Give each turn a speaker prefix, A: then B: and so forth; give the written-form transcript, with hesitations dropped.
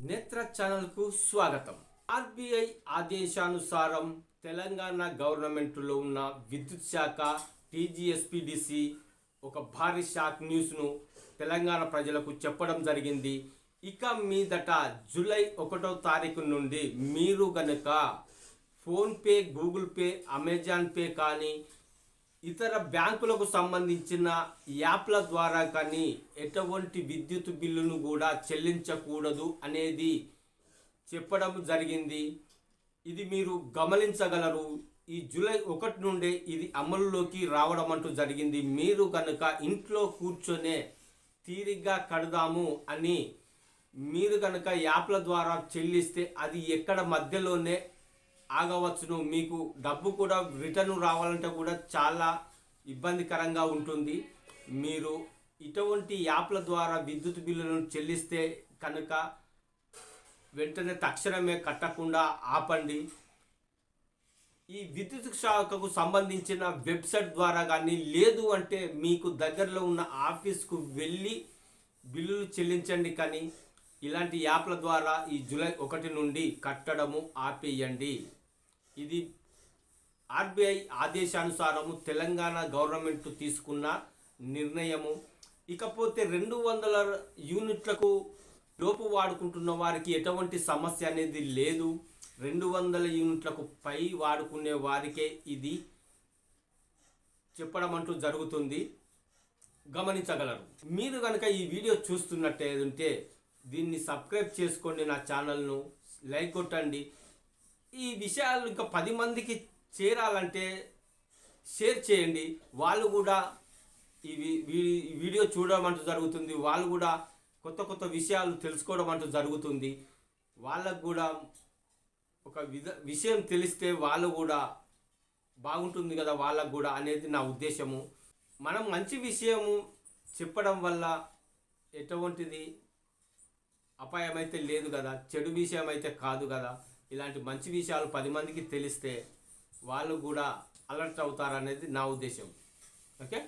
A: నేత్ర ఛానల్కు స్వాగతం. ఆర్బీఐ ఆదేశానుసారం తెలంగాణ గవర్నమెంట్లో ఉన్న విద్యుత్ శాఖ టీజీఎస్పీడీసీ ఒక భారీ షాక్ న్యూస్ను తెలంగాణ ప్రజలకు చెప్పడం జరిగింది. ఇక మీదట జూలై 1వ తారీఖు నుండి మీరు గనుక PhonePe, Google pay, Amazon pay కానీ ఇతర బ్యాంకులకు సంబంధించిన యాప్ల ద్వారా కానీ ఎటువంటి విద్యుత్ బిల్లును కూడా చెల్లించకూడదు అనేది చెప్పడం జరిగింది. ఇది మీరు గమనించగలరు. ఈ జూలై 1 నుండే ఇది అమలులోకి రావడం అంటూ జరిగింది. మీరు కనుక ఇంట్లో కూర్చొనే తీరిగ్గా కడదాము అని మీరు కనుక యాప్ల ద్వారా చెల్లిస్తే అది ఎక్కడ మధ్యలోనే ఆగవచ్చును. మీకు డబ్బు కూడా రిటర్న్ రావాలంటే కూడా చాలా ఇబ్బందికరంగా ఉంటుంది. మీరు ఇటువంటి యాప్ల ద్వారా విద్యుత్ బిల్లులను చెల్లిస్తే కనుక వెంటనే తక్షణమే కట్టకుండా ఆపండి. ఈ విద్యుత్ శాఖకు సంబంధించిన వెబ్సైట్ ద్వారా కానీ లేదు అంటే మీకు దగ్గరలో ఉన్న ఆఫీస్కు వెళ్ళి బిల్లులు చెల్లించండి. కానీ ఇలాంటి యాప్ల ద్వారా ఈ జూలై 1 నుండి కట్టడము ఆపేయండి. ఇది ఆర్బీఐ ఆదేశానుసారము తెలంగాణ గవర్నమెంట్ తీసుకున్న నిర్ణయము. ఇకపోతే 200 యూనిట్లకు లోపు వాడుకుంటున్న వారికి ఎటువంటి సమస్య అనేది లేదు. 200 యూనిట్లకు పై వాడుకునే వారికే ఇది చెప్పడం అంటూ జరుగుతుంది. గమనించగలరు. మీరు కనుక ఈ వీడియో చూస్తున్నట్టే దీన్ని సబ్స్క్రైబ్ చేసుకోండి, నా ఛానల్ను లైక్ కొట్టండి. ఈ విషయాలు ఇంకా 10 మందికి చేరాలంటే షేర్ చేయండి. వాళ్ళు కూడా ఈ వీడియో చూడడం అంటూ జరుగుతుంది. వాళ్ళు కూడా కొత్త కొత్త విషయాలు తెలుసుకోవడం అంటూ జరుగుతుంది. వాళ్ళకు కూడా ఒక విషయం తెలిస్తే వాళ్ళు కూడా బాగుంటుంది కదా వాళ్ళకు కూడా అనేది నా ఉద్దేశము. మనం మంచి విషయము చెప్పడం వల్ల ఎటువంటిది అపాయం అయితే లేదు కదా, చెడు విషయం అయితే కాదు కదా. ఇలాంటి మంచి విషయాలు 10 మందికి తెలిస్తే వాళ్ళు కూడా అలర్ట్ అవుతారనేది నా ఉద్దేశం. ఓకే.